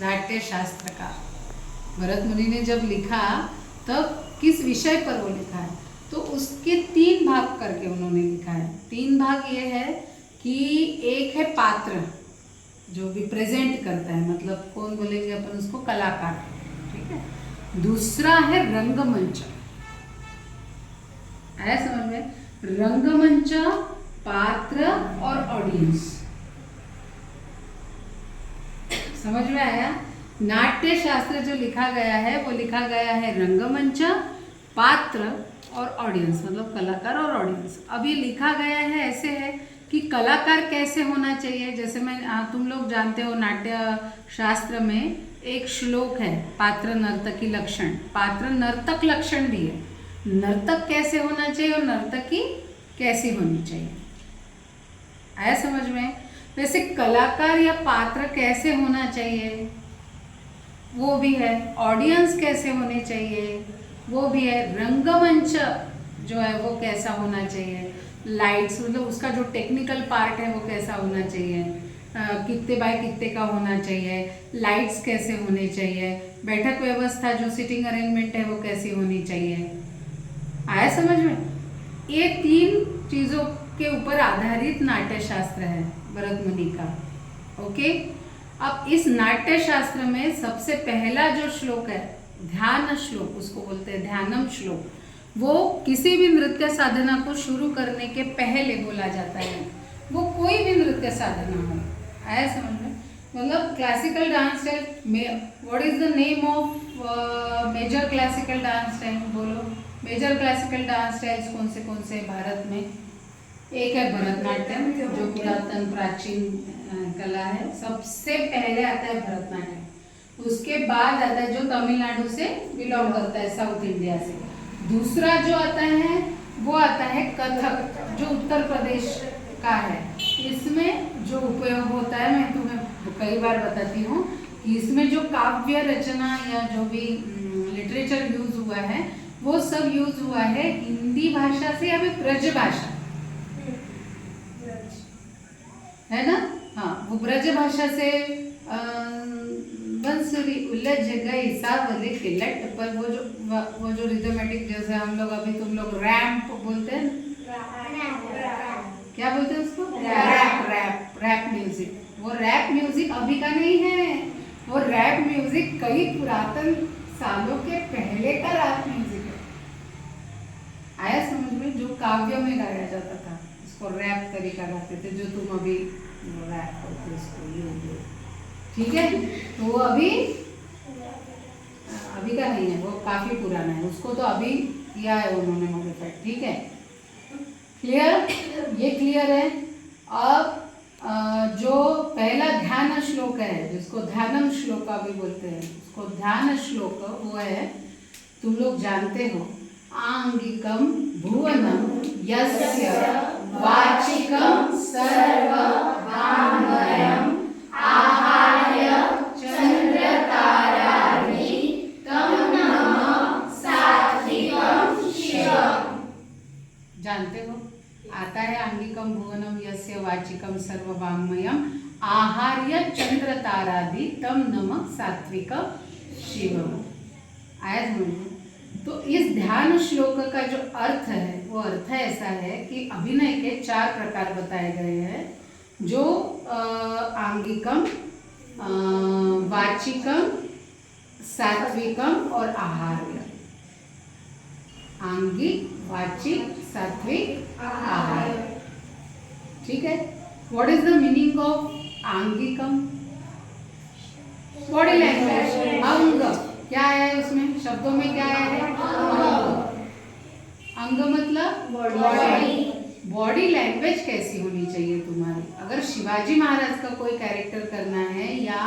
नाट्य शास्त्र का। भरत मुनि ने जब लिखा तब किस विषय पर वो लिखा है, तो उसके 3 भाग करके उन्होंने लिखा है। 3 भाग ये है कि एक है पात्र जो रिप्रेजेंट करता है, मतलब कौन बोलेंगे अपन उसको, कलाकार, ठीक है। दूसरा है रंगमंच, आया समझ में? रंगमंच, पात्र और ऑडियंस, समझ में आया? नाट्य शास्त्र जो लिखा गया है वो लिखा गया है रंगमंच, पात्र और ऑडियंस, मतलब कलाकार और ऑडियंस। अब ये लिखा गया है ऐसे है कि कलाकार कैसे होना चाहिए। जैसे तुम लोग जानते हो नाट्य शास्त्र में एक श्लोक है, पात्र नर्तकी लक्षण। पात्र नर्तक लक्षण भी है, नर्तक कैसे होना चाहिए और नर्तकी कैसी होनी चाहिए, आया समझ में? वैसे कलाकार या पात्र कैसे होना चाहिए वो भी है, ऑडियंस कैसे होने चाहिए वो भी है, रंगमंच जो है वो कैसा होना चाहिए, लाइट्स मतलब उसका जो टेक्निकल पार्ट है वो कैसा होना चाहिए, कितने बाय कितने का होना चाहिए, लाइट्स कैसे होने चाहिए, बैठक व्यवस्था जो सिटिंग अरेंजमेंट है वो कैसी होनी चाहिए, आया समझ में? ये 3 चीज़ों के ऊपर आधारित नाट्य शास्त्र है भरत मुनि का। ओके, अब इस नाट्य शास्त्र में सबसे पहला जो श्लोक है ध्यान श्लोक, उसको बोलते हैं ध्यानम श्लोक, वो किसी भी नृत्य साधना को शुरू करने के पहले बोला जाता है। वो कोई भी नृत्य साधना हो, आया समझ में? मतलब classical dance style, what is the name of major classical dance style, बोलो मेजर क्लासिकल डांस स्टाइल्स कौन से भारत में? एक है भरतनाट्यम जो पुरातन प्राचीन कला है, सबसे पहले आता है भरतनाट्यम, उसके बाद आता है जो तमिलनाडु से बिलोंग करता है, साउथ इंडिया से। दूसरा जो आता है वो आता है कथक जो उत्तर प्रदेश का है। इसमें जो उपयोग होता है मैं तुम्हें कई बार बताती हूँ, इसमें जो काव्य रचना या जो भी लिटरेचर यूज हुआ है वो सब यूज हुआ है हिंदी भाषा से या फिर ब्रज भाषा, है ना? हाँ, वो ब्रज भाषा से बंसुरी उलझ गई सावले के लट पर, वो जो रिदमेटिक, जैसे हम लोग अभी तुम लोग रैम्प बोलते हैं, क्या बोलते हैं उसको? Rap music. वो रैप म्यूजिक अभी का नहीं है, वो रैप म्यूजिक कई पुरातन सालों के पहले का रैप म्यूजिक है, आया समझ में? जो काव्य में गाया जाता था उसको रैप तरीका गाते थे, जो तुम अभी रैप करते उसको, ठीक है? तो वो अभी का नहीं है, वो काफी पुराना है, उसको तो अभी किया है उन्होंने मॉडिफाइड, ठीक है? क्लियर? ये क्लियर है। अब जो पहला ध्यान श्लोक है जिसको ध्यानम श्लोक भी बोलते हैं, उसको ध्यान श्लोक वो है, तुम लोग जानते हो, आंगिकम भुवनम यस्य वाचिकम सर्व वाङ्मयम् आहार्य चंद्र तारादि तम नमः सात्विकम शिवम्। जानते हो, आता है आंगिकम भुवनम यस्य वाचिकम सर्व वाङ्मयम् आहार्य चंद्र तारादि तम नमः सात्विकम शिवम्, आया समझ में? तो इस ध्यान श्लोक का जो अर्थ है वो अर्थ ऐसा है कि अभिनय के 4 प्रकार बताए गए हैं, जो आंगिकम, वाचिकम, सात्विकम और आहार्य। आंगिक, वाचिक, सात्विक, आहार्य, ठीक है? What is the meaning of आंगिकम? बॉडी लैंग्वेज, अंग क्या है उसमें, शब्दों में क्या है? अंग मतलब बॉडी। बॉडी लैंग्वेज कैसी होनी चाहिए तुम्हारी? अगर शिवाजी महाराज का कोई कैरेक्टर करना है या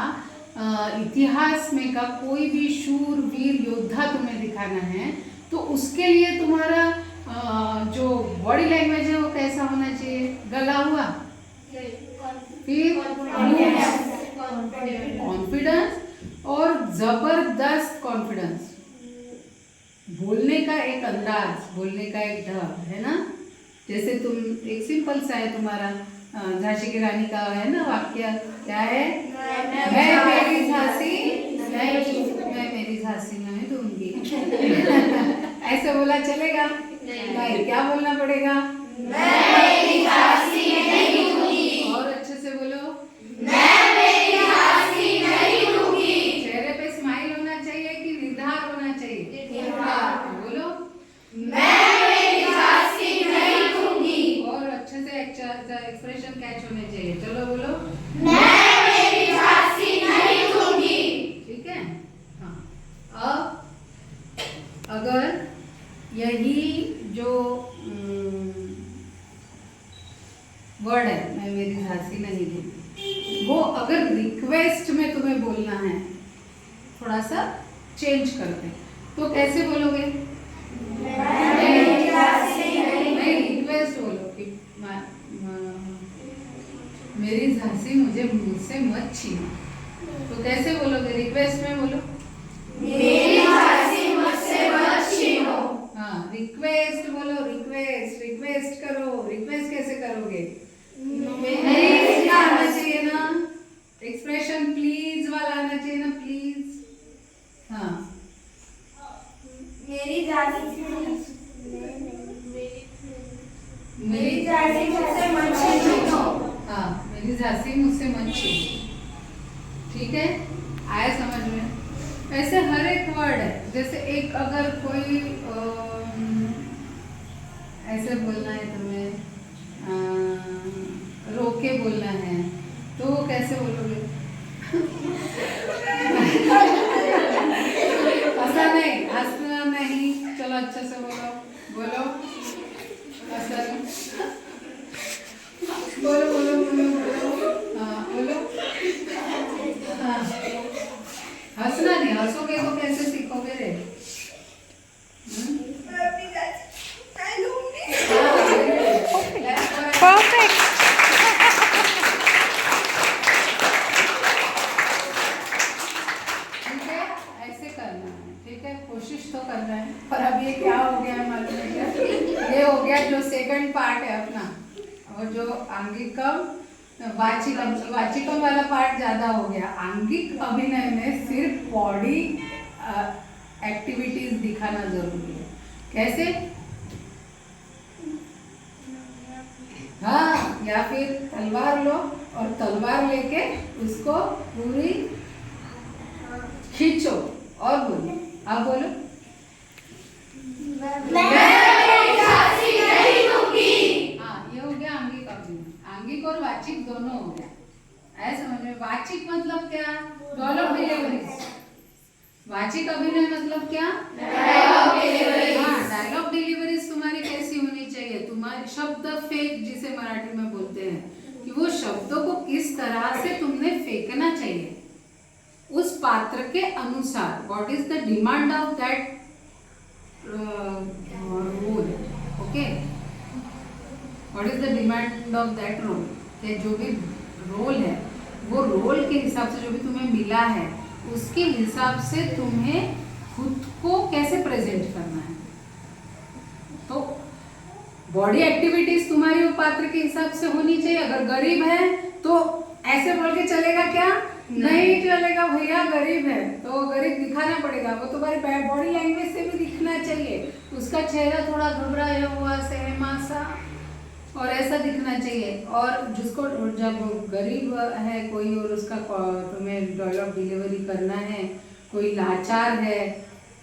इतिहास में का कोई भी शूर वीर योद्धा तुम्हें दिखाना है, तो उसके लिए तुम्हारा जो बॉडी लैंग्वेज है वो कैसा होना चाहिए? गला हुआ, फिर कॉन्फिडेंस और जबरदस्त कॉन्फिडेंस, बोलने का एक अंदाज, बोलने का एक ढंग, है ना? जैसे तुम, एक सिंपल सा है तुम्हारा झांसी की रानी का है ना वाक्य, क्या है? मैं मेरी झांसी झांसी नहीं दूंगी। ऐसे बोला चलेगा? नहीं, क्या बोलना पड़ेगा? मैं मेरी झांसी नहीं दूंगी। और अच्छे से बोलो, मैं मेरी झांसी नहीं दूंगी। चेहरे पे स्माइल होना चाहिए कि निर्धार होना चाहिए? निर्धार। बोलो, मैं मेरी झांसी नहीं दूंगी। और अच्छे से एक्सप्रेशन कैच होने चाहिए। चलो बोलो, मैं मेरी झांसी नहीं दूंगी। ठीक है। हाँ, अब अगर यही जो वर्ड है, मैं मेरी झांसी नहीं दूंगी, वो अगर रिक्वेस्ट में तुम्हें बोलना है, थोड़ा सा चेंज करते हैं, तो कैसे बोलोगे? मेरी झांसी नहीं, रिक्वेस्ट बोलो कि मेरी झांसी मुझसे मत छीनो। तो कैसे बोलोगे? रिक्वेस्ट में बोलो, मेरी झांसी मुझसे मत छीनो। हाँ, रिक्वेस्ट बोलो, रिक्वेस्ट करो। रिक्वेस्ट कैसे करोगे? प्लीज का आना चाहिए ना, एक्सप्रेशन प्लीज वाला आना चाहिए ना, प्लीज। हाँ, मेरी झांसी मेरी झांसी मुझसे मत छीनो। हाँ, मेरी झांसी मुझसे मत छीनो। ठीक है, आया समझ में? ऐसे हर एक वर्ड है। जैसे एक अगर कोई ऐसे बोलना है तुम्हें, रोके बोलना है, तो वो कैसे बोलोगे? ऐसा नहीं, हंसना नहीं। चलो अच्छे से बोलो, बोलो, ऐसा नहीं। बोलो बोलो बोलो बोलो, हाँ बोलो। हाँ, हंसना नहीं, हंसोगे तो कैसे सीखोगे रे? Perfect. ठीक है, ऐसे करना है। ठीक है, कोशिश तो करना है। पर अब ये क्या हो गया है मालूम है क्या? ये हो गया जो सेकंड पार्ट है अपना, और जो आंगिकम वाचिकम वाला पार्ट ज्यादा हो गया। आंगिक अभिनय में सिर्फ बॉडी एक्टिविटीज दिखाना जरूरी है। कैसे? हाँ, या फिर तलवार लो और तलवार लेके उसको पूरी खींचो और बोलो। आप बोलो, मैं मेरी झांसी नहीं दूंगी। हाँ, ये हो गया आंगिक अभिनय। आंगिक और वाचिक दोनों हो गया। ऐसा समझ में? वाचिक मतलब क्या? Dialogue delivery. वाचिक अभिनय मतलब क्या? Dialogue delivery. हाँ, डायलॉग डिलीवरी तुम्हारी कैसी होनी चाहिए? तुम्हारी शब्द फेंक, जिसे मराठी में बोलते हैं, कि वो शब्दों को किस तरह से तुमने फेंकना चाहिए उस पात्र के अनुसार। What is the demand of that role? Okay, what is the demand of that role? कि जो भी रोल है, वो रोल के हिसाब से जो भी तुम्हें मिला है, उसके हिसाब से तुम्हें खुद को कैसे प्रेजेंट करना है। तो बॉडी एक्टिविटीज तुम्हारी वो पात्र के हिसाब से होनी चाहिए। अगर गरीब है तो ऐसे बोल के चलेगा क्या? नहीं चलेगा भैया, गरीब है तो गरीब दिखाना पड़ेगा। वो तुम्हारी बॉडी लैंग्वेज से भी दिखना चाहिए। उसका चेहरा थोड़ा घबराया हुआ, सहमा सा और ऐसा दिखना चाहिए। और जिसको जब गरीब है कोई और उसका तुम्हें डायलॉग डिलीवरी करना है, कोई लाचार है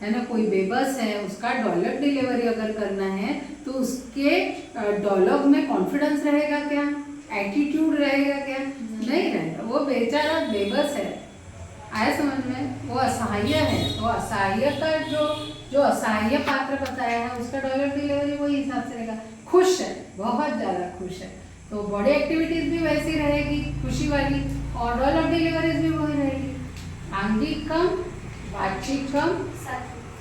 ना, कोई बेबस है, उसका डायलॉग डिलीवरी अगर करना है तो उसके डायलॉग में कॉन्फिडेंस रहेगा क्या? एटीट्यूड रहेगा क्या? नहीं रहेगा। वो बेचारा बेबस है। आया समझ में? वो असहाय है। तो असहाय का जो असहाय पात्र बताया है, उसका डायलॉग डिलीवरी वही हिसाब से रहेगा। खुश है, बहुत ज़्यादा खुश है, तो बॉडी एक्टिविटीज भी वैसी रहेगी, खुशी वाली, और डायलॉग डिलीवरीज भी वही रहेगी। आंगिकम, वाचिकम,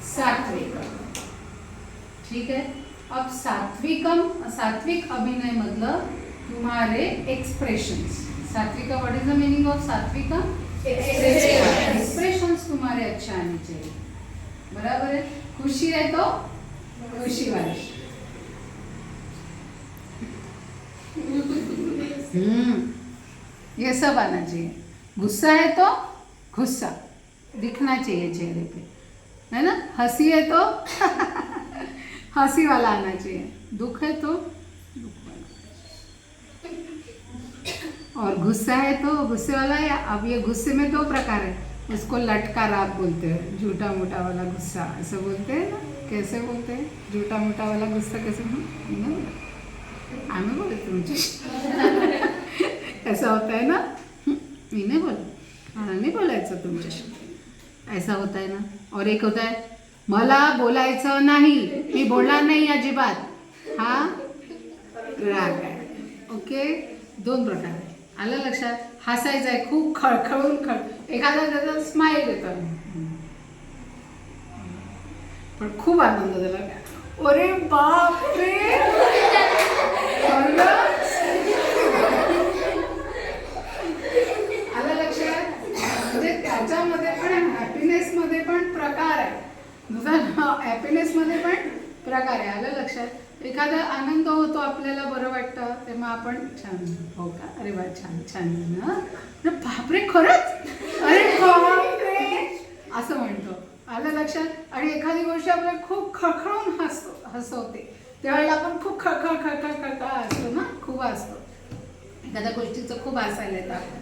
सात्विकम। ठीक है। अब सात्विक अभिनय मतलब तुम्हारे एक्सप्रेशंस। सात्विका, what is the meaning of सात्विका? एक्सप्रेशंस तुम्हारे अच्छे आने चाहिए। बराबर है? खुशी है तो खुशी वाली, ये सब आना चाहिए। गुस्सा है तो गुस्सा दिखना चाहिए चेहरे पे। है ना? हंसी है तो हंसी वाला आना चाहिए, दुख है तो दुख वाला, और गुस्सा है तो गुस्से वाला है। अब ये गुस्से में दो प्रकार है, उसको लटका राग बोलते हैं, झूठा मोटा वाला गुस्सा ऐसे बोलते हैं ना। कैसे बोलते हैं झूठा मोटा वाला गुस्सा? कैसे? आम्ही बोलते तुमच्याशी ऐसा होता है ना? मी नाही बोलत, मला नाही बोलायचं तुमच्याशी, ऐसा होता है ना. और एक होता है मला बोलायचं नाही, मी बोलणार नाही अजिबात, हा राग आहे. ओके, दोन प्रकार आहे. आलं लक्षात? हसायचं आहे खूप खळखळून एखादा त्याचा स्माईल येतं, पण खूप आनंद झाला, अरे बापरे आलं लक्षात? म्हणजे त्याच्यामध्ये पण हॅपीनेसमध्ये पण प्रकार आहे, हॅपीनेसमध्ये पण प्रकार आहे. आलं लक्षात? एखादा आनंद होतो, आपल्याला बरं वाटतं, तेव्हा आपण छान, हो का, अरे वा छान छान ना, बापरे खरंच, अरे बापरे असं म्हणतो. आलं लक्षात? आणि एखादी गोष्ट आपल्याला खूप खळखळून हसवते, त्यावेळेला आपण खूप खळखळ खळखळ खळखळ हसतो ना, खूप हसतो, एखाद्या गोष्टीचं खूप हसायला येतं आपण.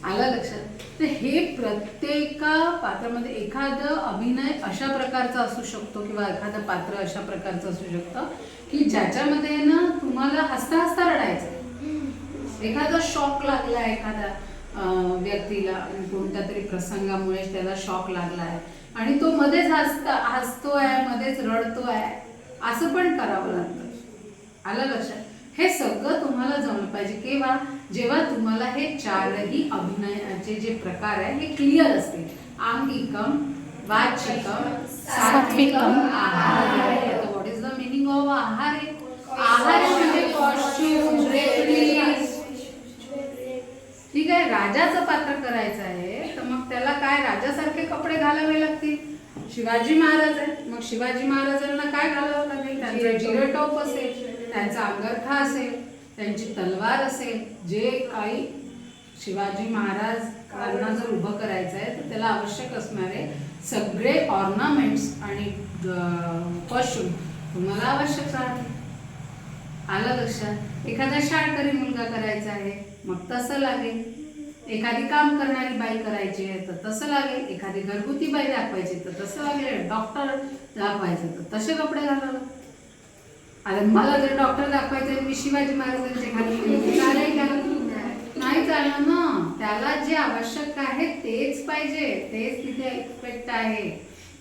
आलं लक्षात? तर हे प्रत्येक पात्रामध्ये एखादं अभिनय अशा प्रकारचा असू शकतो किंवा एखादं पात्र अशा प्रकारचं असू शकतं की ज्याच्यामध्ये ना तुम्हाला हसता हसता रडायचं. एखादा शॉक लागला आहे एखाद्या व्यक्तीला, कोणत्या तरी प्रसंगामुळे त्याला शॉक लागला आहे आणि तो मध्येच हसतोय, मध्येच रडतोय, असं पण करावं लागतं. आलं लक्षात? हे सगळं तुम्हाला जमलं पाहिजे केव्हा? जेव्हा तुम्हाला हे चारही अभिनयाचे जे प्रकार आहे हे क्लिअर असतील. आंगिकम, वाचिकम, सात्विकम, आहार्य. आता what is the meaning of आहार्य? आहार्य म्हणजे कॉस्ट्यूम, ड्रेपरीज. ठीक आहे, राजाचं पात्र करायचं आहे तर मग त्याला काय राजासारखे कपडे घालावे लागतील. शिवाजी महाराज आहेत, मग शिवाजी महाराजांना काय घालावं लागेल? त्यांचं जिरेटोप असेल, त्यांचा अंगरखा असेल, त्यांची तलवार असेल, जे काही शिवाजी महाराजांना जर उभं करायचं आहे तर त्याला आवश्यक असणारे सगळे ऑर्नामेंट्स आणि कॉस्ट्यूम तुम्हाला आवश्यक राहते. आलं लक्षात? एखादा शाळकरी मुलगा करायचा आहे मग तसं लागेल, एखादी काम करणारी बाई करायची आहे तर तसं लागेल, एखादी घरगुती बाई दाखवायची तर तसं लागेल, डॉक्टर दाखवायचं तर तसे कपडे घालावे. आता मला जर डॉक्टर दाखवायचे मी शिवाजी महाराजांचे घालून चालेल का? नाही चालणार ना. त्याला जे आवश्यक आहे तेच पाहिजे, तेच तिथे एक्सपेक्ट आहे.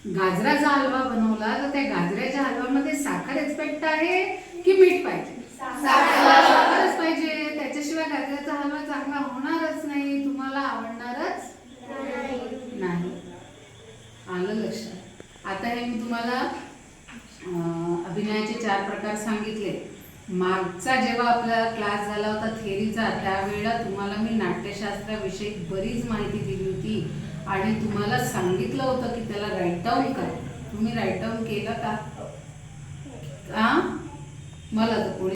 गाजराचा हलवा बनवला तर त्या गाजराच्या हलव्यामध्ये साखर एक्सपेक्ट आहे की मीठ पाहिजे? साखरच पाहिजे. त्याच्याशिवाय गाजराचा हलवा चांगला होणारच नाही, तुम्हाला आवडणारच नाही. आलं लक्षात? आता हे मी तुम्हाला अभिनयाचे 4 प्रकार सांगितले. मागचा जेव्हा आपला क्लास झाला होता थेअरीचा, त्यावेळेला तुम्हाला मी नाट्यशास्त्राविषयी बरीच माहिती दिली होती आणि तुम्हाला सांगितलं होतं की त्याला राईट डाऊन करा. तुम्ही राईट डाऊन केलं का? मला तर कोणी